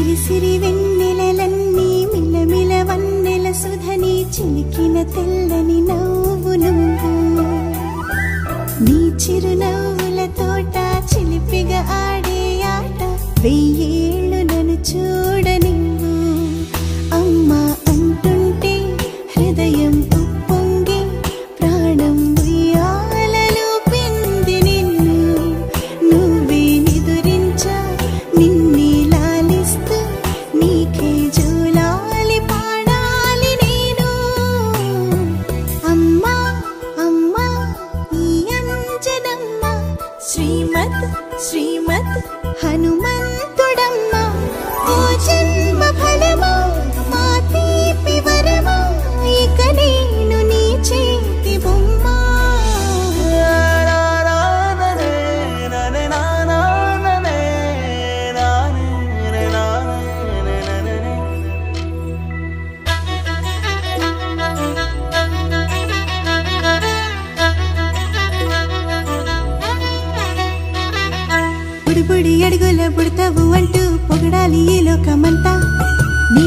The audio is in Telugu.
సిరి సిరి వెన్నెలలన్నీ మిలమిల వన్నెల సుధని చిలికిన తెల్లని నవ్వు నువ్వు నీ చిరునవ్వుల తోట చిలిపిగా ఆడే ఆట వెయ్యేళ్ళు నన్ను చూడనివ్వు అమ్మా అంటుంటే హృదయం ఉప్పొంగి ప్రాణం ఉయ్యాలలో పింది నిన్ను నువ్వే నిదురించా నిన్నే లాలిస్తూ నీకే జోలాలి పాడాలి నేను అమ్మా అమ్మా ఈ అంజనమ్మ శ్రీమత్ శ్రీమత్ హనుమంతుడమ్మ ఓ జన్మ ఫలమా మా తీపి వరమా ఇక నేను నీ చేతి బొమ్మ బుడి బుడి అడుగుల బుడతావు అంటూ పొగడాలి ఈ లోకమంతా నీ